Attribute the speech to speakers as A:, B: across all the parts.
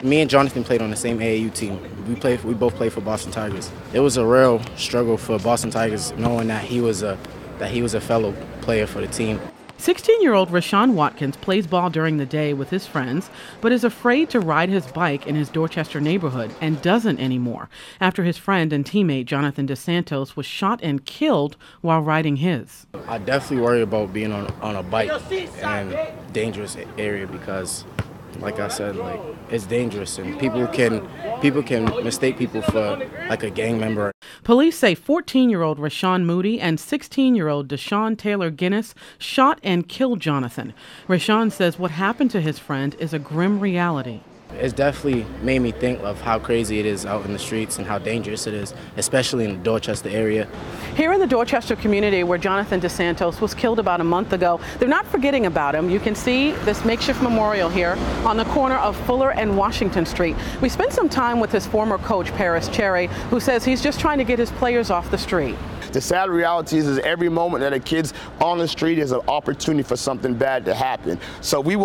A: Me and Jonathan played on the same AAU team. We both played for Boston Tigers. It was a real struggle for Boston Tigers knowing that he was a fellow player for the team.
B: 16-year-old Rashawn Watkins plays ball during the day with his friends, but is afraid to ride his bike in his Dorchester neighborhood and doesn't anymore after his friend and teammate Jonathan Dos Santos was shot and killed while riding his.
A: I definitely worry about being on a bike in a dangerous area because, like I said, it's dangerous and people can mistake people for like a gang member.
B: Police say 14-year-old Rashawn Moody and 16-year-old Deshaun Taylor Guinness shot and killed Jonathan. Rashawn says what happened to his friend is a grim reality.
A: It's definitely made me think of how crazy it is out in the streets and how dangerous it is, especially in the Dorchester area.
B: Here in the Dorchester community where Jonathan Dos Santos was killed about a month ago, they're not forgetting about him. You can see this makeshift memorial here on the corner of Fuller and Washington Street. We spent some time with his former coach, Paris Cherry, who says he's just trying to get his players off the street.
C: The sad reality is every moment that a kid's on the street is an opportunity for something bad to happen. So we don't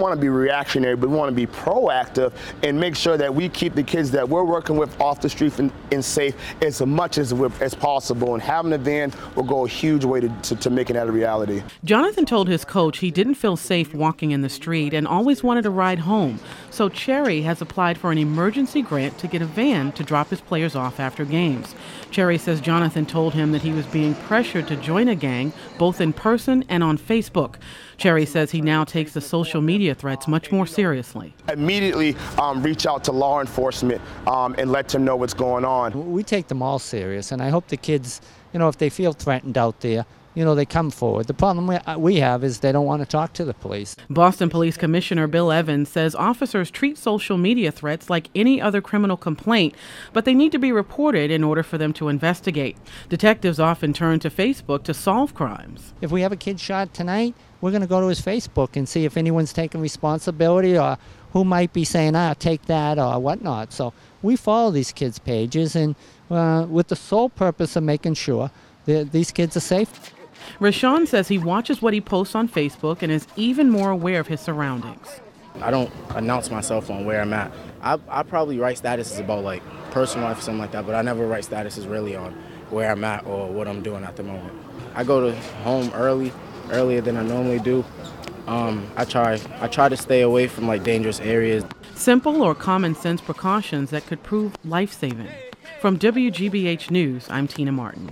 C: want to be reactionary, but we want to be proactive and make sure that we keep the kids that we're working with off the street and safe as much as possible. And having a van will go a huge way to making that a reality.
B: Jonathan told his coach he didn't feel safe walking in the street and always wanted to ride home. So Cherry has applied for an emergency grant to get a van to drop his players off after games. Cherry says Jonathan told him that he was being pressured to join a gang, both in person and on Facebook. Cherry says he now takes the social media threats much more seriously.
C: Immediately reach out to law enforcement and let them know what's going on.
D: We take them all serious, and I hope the kids, if they feel threatened out there, they come forward. The problem we have is they don't want to talk to the police.
B: Boston Police Commissioner Bill Evans says officers treat social media threats like any other criminal complaint, but they need to be reported in order for them to investigate. Detectives often turn to Facebook to solve crimes.
D: If we have a kid shot tonight, we're going to go to his Facebook and see if anyone's taking responsibility or who might be saying, take that or whatnot. So we follow these kids' pages and with the sole purpose of making sure that these kids are safe.
B: Rashawn says he watches what he posts on Facebook and is even more aware of his surroundings.
A: I don't announce myself on where I'm at. I probably write statuses about personal life or something like that, but I never write statuses really on where I'm at or what I'm doing at the moment. I go to home earlier than I normally do. I try to stay away from dangerous areas.
B: Simple or common sense precautions that could prove life-saving. From WGBH News, I'm Tina Martin.